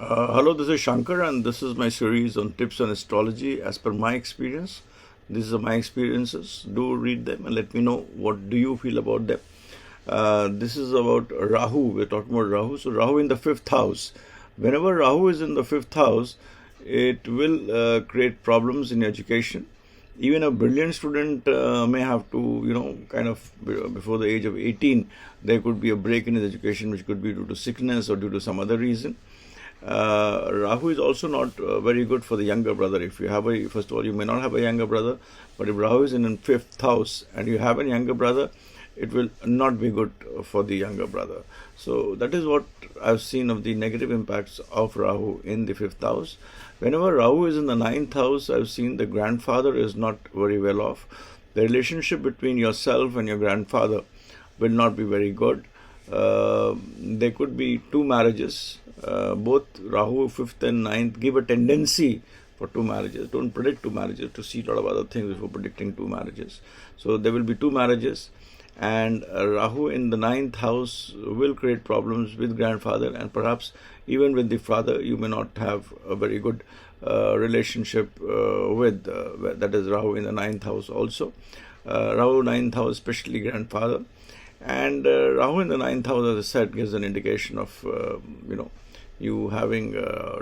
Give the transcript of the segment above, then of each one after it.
Hello, this is Shanker, and this is my series on tips on astrology as per my experience. These are my experiences. Do read them and let me know what do you feel about them. This is about Rahu. We're talking about Rahu. So Rahu in the fifth house. Whenever Rahu is in the fifth house, it will create problems in education. Even a brilliant student may have to, before the age of 18, there could be a break in his education, which could be due to sickness or due to some other reason. Rahu is also not very good for the younger brother. If you have first of all, you may not have a younger brother, but if Rahu is in fifth house and you have a younger brother, it will not be good for the younger brother. So that is what I've seen of the negative impacts of Rahu in the fifth house. Whenever Rahu is in the ninth house, I've seen the grandfather is not very well off. The relationship between yourself and your grandfather will not be very good. There could be two marriages. Both Rahu, 5th and 9th, give a tendency for two marriages. Don't predict two marriages, to see a lot of other things before predicting two marriages. So there will be two marriages, and Rahu in the 9th house will create problems with grandfather, and perhaps even with the father. You may not have a very good relationship with, that is Rahu in the 9th house also. Rahu 9th house, especially grandfather. And Rahu in the 9th house, as I said, gives an indication of, you having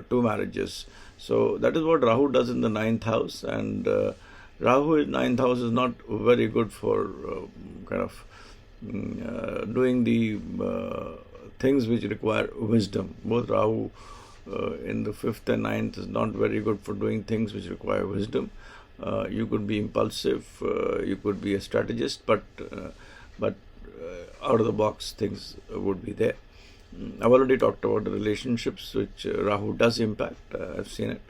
two marriages. So that is what Rahu does in the 9th house. And Rahu in 9th house is not very good for doing the things which require wisdom. Both Rahu in the 5th and 9th is not very good for doing things which require wisdom. You could be impulsive, you could be a strategist, but out of the box things would be there. I've already talked about the relationships which Rahu does impact. I've seen it.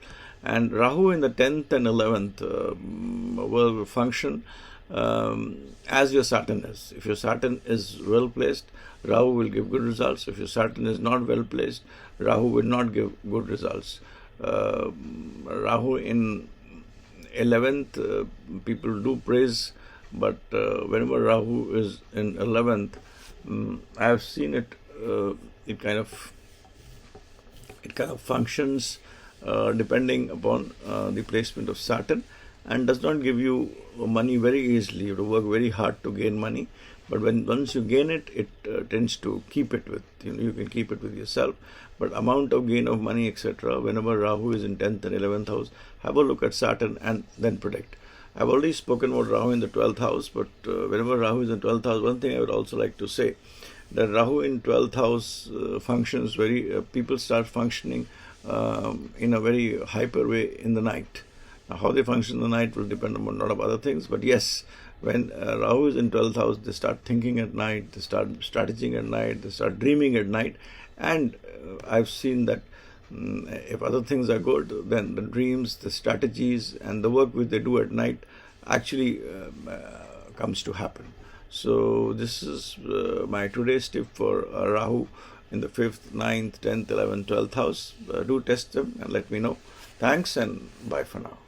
And Rahu in the 10th and 11th will function as your Saturn is. If your Saturn is well placed, Rahu will give good results. If your Saturn is not well placed, Rahu will not give good results. Rahu in 11th, people do praise, but whenever Rahu is in 11th, I have seen it. It kind of functions depending upon the placement of Saturn, and does not give you money very easily. You have to work very hard to gain money, but once you gain it, it tends to keep it with you can keep it with yourself. But amount of gain of money, etc. Whenever Rahu is in 10th and 11th house, have a look at Saturn and then predict. I've already spoken about Rahu in the 12th house, but whenever Rahu is in 12th house, one thing I would also like to say, that Rahu in 12th house functions people start functioning in a very hyper way in the night. Now, how they function in the night will depend on a lot of other things, but yes, when Rahu is in 12th house, they start thinking at night, they start strategizing at night, they start dreaming at night, and I've seen that if other things are good, then the dreams, the strategies, and the work which they do at night actually comes to happen. So this is my today's tip for Rahu in the 5th, 9th, 10th, 11th, 12th house. Do test them and let me know. Thanks, and bye for now.